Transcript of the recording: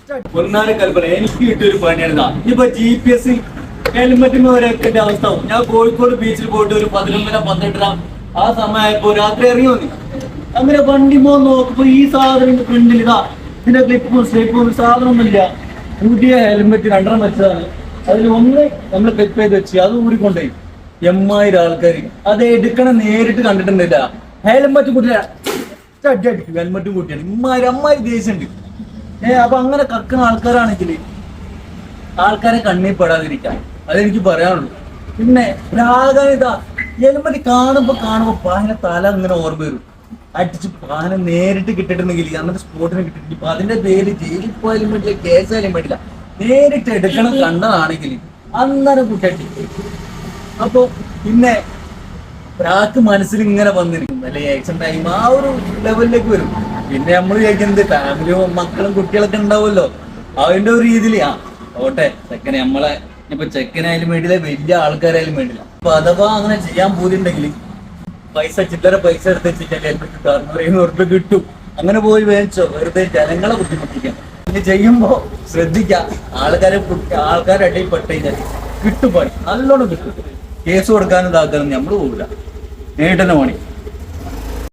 പൊന്നാര കൽപ്പന എനിക്ക് കിട്ടിയൊരു പണിയാണ്. ഇപ്പൊ GPS ഹെൽമെറ്റിന് ഒരൊക്കെ അവസ്ഥ. ഞാൻ കോഴിക്കോട് ബീച്ചിൽ പോയിട്ട് ഒരു 11 12 ആ സമയമായപ്പോ രാത്രി ഇറങ്ങി വന്നി. അങ്ങനെ വണ്ടി പോ നോക്കുമ്പോ ഈ സാധനം ഫ്രണ്ടിൽ ഇതാ ഇതിന്റെ ക്ലിപ്പും സ്ലിപ്പും സാധനമൊന്നുമില്ല. പുതിയ ഹെൽമെറ്റ് 2 വെച്ചതാണ്. അതിൽ ഒന്ന് നമ്മൾ ക്ലിപ്പ് ചെയ്ത് വെച്ച് അത് ഊരിക്കൊണ്ടുപോയി. 8000 ആൾക്കാർ അത് എടുക്കണം നേരിട്ട് കണ്ടിട്ടുണ്ടില്ല. ഹെൽമെറ്റ് കൂട്ടിയ ഹെൽമെറ്റും കൂട്ടിയാണ് അമ്മായി ദേശമുണ്ട്. അപ്പൊ അങ്ങനെ കക്കുന്ന ആൾക്കാരാണെങ്കിൽ ആൾക്കാരെ കണ്ണിൽ പെടാതിരിക്കാം, അതെനിക്ക് പറയാനുള്ളൂ. പിന്നെ ഇതാ ഹെൽമെറ്റ് കാണുമ്പോ പാന തല അങ്ങനെ ഓർമ്മ വരും. അടിച്ച് പാന നേരിട്ട് കിട്ടിയിട്ടുണ്ടെങ്കിൽ അന്നത്തെ സ്പോട്ടിന് കിട്ടിയിട്ടില്ല. അപ്പൊ അതിന്റെ പേര് ജയിലിൽ പോയാലും വേണ്ടില്ല, കേസായാലും വേണ്ടില്ല, നേരിട്ട് എടുക്കണം കണ്ടതാണെങ്കിൽ അന്നേരം കുട്ടി. അപ്പൊ പിന്നെ ഒരാൾക്ക് മനസ്സിൽ ഇങ്ങനെ വന്നിരിക്കും അല്ലെ ആക്ഷൻ ടൈം ആ ഒരു ലെവലിലേക്ക് വരും. പിന്നെ നമ്മൾ ചോദിക്കുന്നത് ഫാമിലിയും മക്കളും കുട്ടികളൊക്കെ ഉണ്ടാവുമല്ലോ, അതിന്റെ ഒരു രീതിയിൽ ഓട്ടെ ചെക്കനെ നമ്മളെ ഇപ്പൊ ചെക്കനായാലും വേണ്ടില്ല, വലിയ ആൾക്കാരായാലും വേണ്ടില്ല. അപ്പൊ അഥവാ അങ്ങനെ ചെയ്യാൻ പോയിട്ടുണ്ടെങ്കിൽ ചില്ലറ പൈസ എടുത്ത് വെച്ചിട്ട് ഹെൽമെറ്റ് 600-700 രൂപ കിട്ടും. അങ്ങനെ പോയി മേടിച്ചോ, വെറുതെ ജനങ്ങളെ ബുദ്ധിമുട്ടിക്കാം. ഇനി ചെയ്യുമ്പോ ശ്രദ്ധിക്കാം, ആൾക്കാരെ അടിയിൽ പെട്ട് കഴിഞ്ഞാൽ കിട്ടും, പണി നല്ലോണം കിട്ടും. കേസ് കൊടുക്കാനും ഇതാക്കാനും നമ്മൾ പോകില്ല, നേരിട്ടെന്നെ പണി.